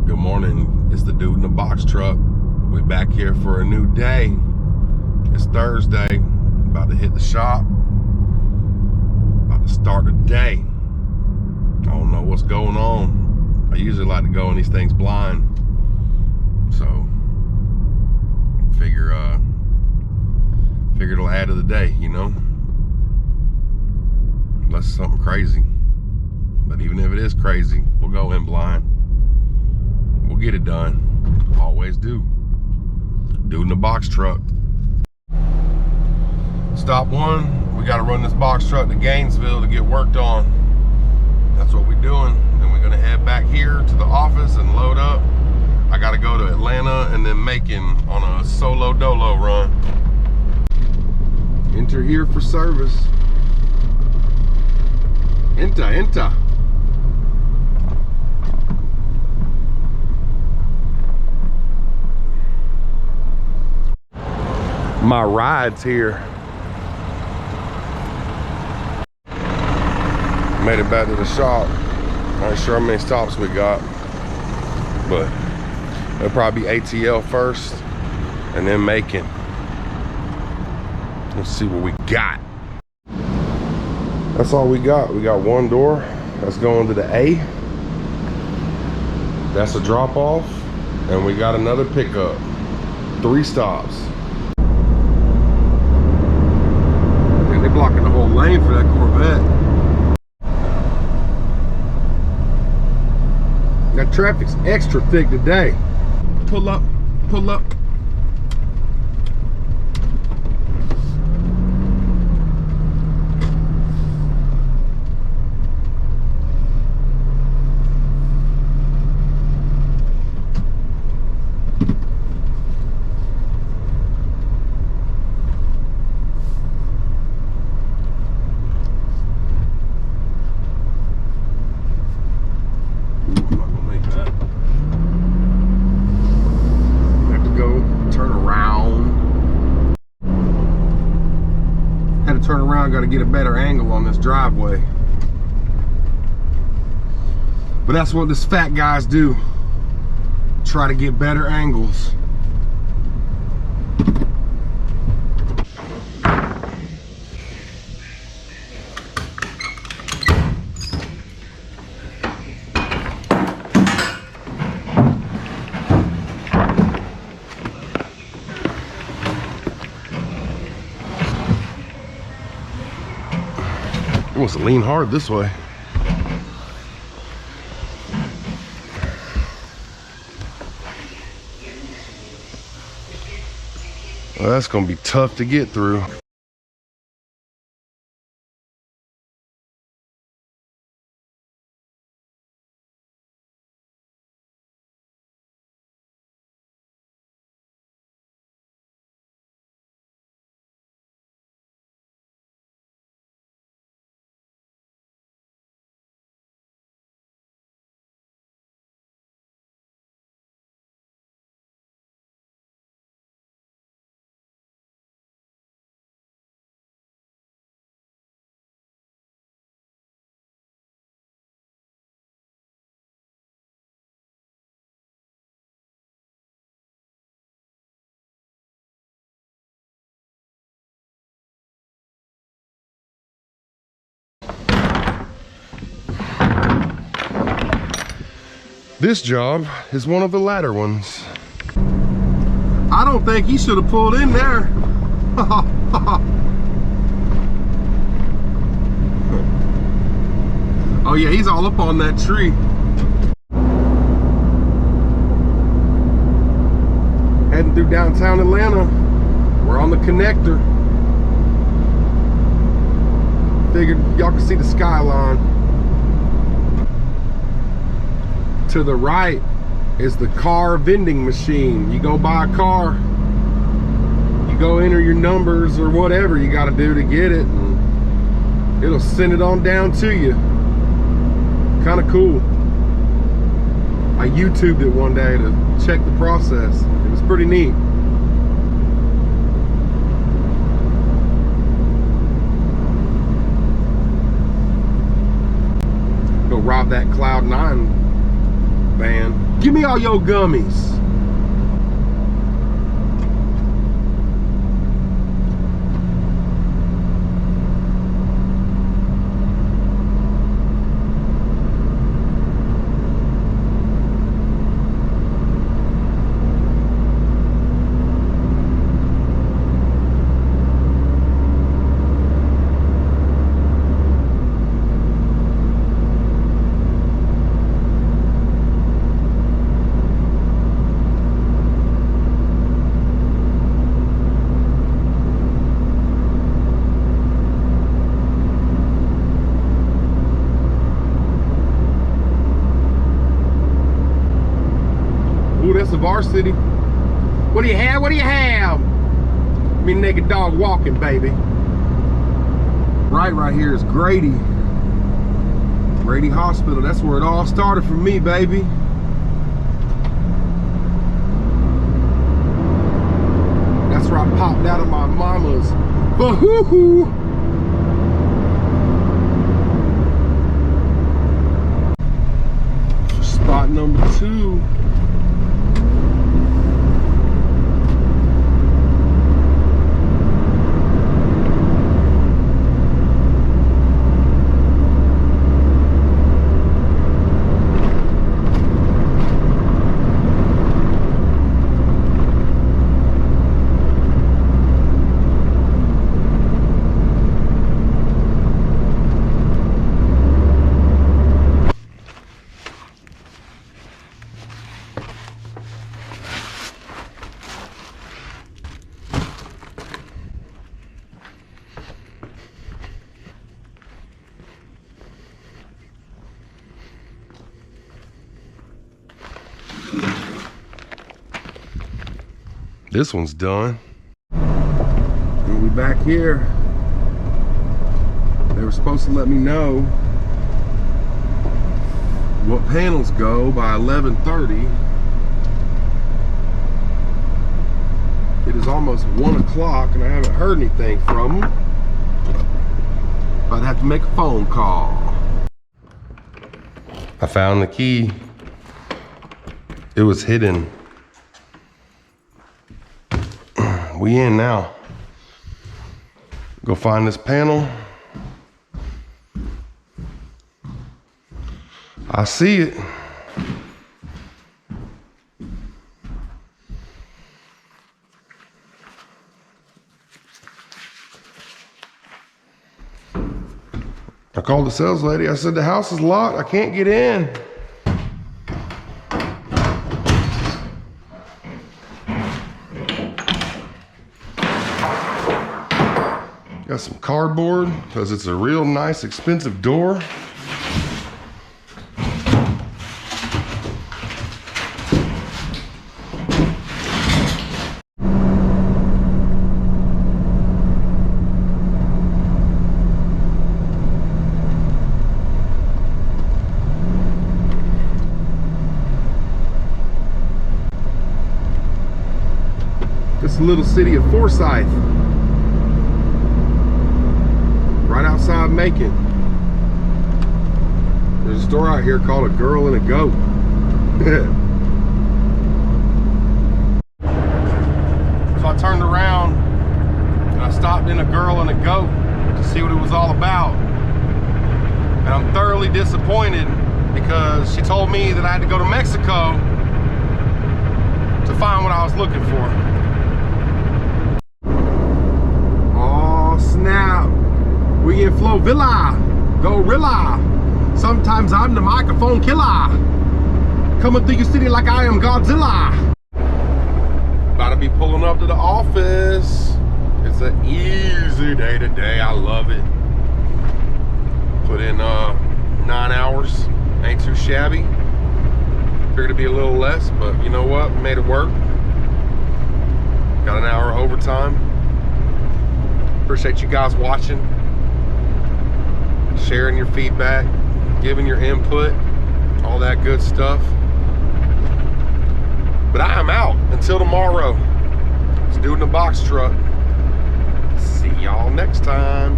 Good morning. It's the dude in the box truck. We back here for a new day. It's Thursday. About to hit the shop. About to start the day. I don't know what's going on. I usually like to go in these things blind. So figure it'll add to the day, you know? Unless it's something crazy. But even if it is crazy, we'll go in blind. We'll get it done. Always do. Dude in the box truck. Stop one. We gotta run this box truck to Gainesville to get worked on. That's what we're doing. Then we're gonna head back here to the office and load up. I gotta go to Atlanta and then Macon on a solo dolo run. Enter here for service. Enter. My ride's here. Made it back to the shop. Not sure how many stops we got, but it'll probably be ATL first and then Macon. Let's see what we got. That's all we got. We got one door that's going to the A. That's a drop off. And we got another pickup. 3 stops. Man, they're blocking the whole lane for that Corvette. That traffic's extra thick today. Pull up, pull up. Turn around, got to get a better angle on this driveway. But that's what this fat guys do. Try to get better angles. It wants to lean hard this way. Well, that's gonna be tough to get through. This job is one of the latter ones. I don't think he should have pulled in there. Oh yeah, he's all up on that tree. Heading through downtown Atlanta. We're on the connector. Figured y'all can see the skyline. To the right is the car vending machine. You go buy a car, you go enter your numbers or whatever you got to do to get it, and it'll send it on down to you. Kind of cool. I YouTubed it one day to check the process. It was pretty neat. Go rob that Cloud9 van. Give me all your gummies. That's the varsity. What do you have? What do you have? Me naked dog walking, baby. Right here is Grady. Grady Hospital. That's where it all started for me, baby. That's where I popped out of my mama's. Bahoo-hoo. Spot number 2. This one's done. We'll be back here. They were supposed to let me know what panels go by 11:30. It is almost 1 o'clock and I haven't heard anything from them. I'd have to make a phone call. I found the key. It was hidden. We in now. Go find this panel. I see it. I called the sales lady. I said, the house is locked. I can't get in. Got some cardboard because it's a real nice, expensive door. This little city of Forsyth. Right outside Macon. There's a store out here called A Girl and a Goat. So I turned around and I stopped in A Girl and a Goat to see what it was all about. And I'm thoroughly disappointed because she told me that I had to go to Mexico to find what I was looking for. Oh snap. We in Flowvilla, Gorilla. Sometimes I'm the microphone killer. Coming through your city like I am Godzilla. About to be pulling up to the office. It's an easy day today. I love it. Put in 9 hours. Ain't too shabby. Figured it'd be a little less, but you know what? We made it work. Got an hour of overtime. Appreciate you guys watching. Sharing your feedback, giving your input, all that good stuff. But I am out until tomorrow. Let's do it in a box truck. See y'all next time.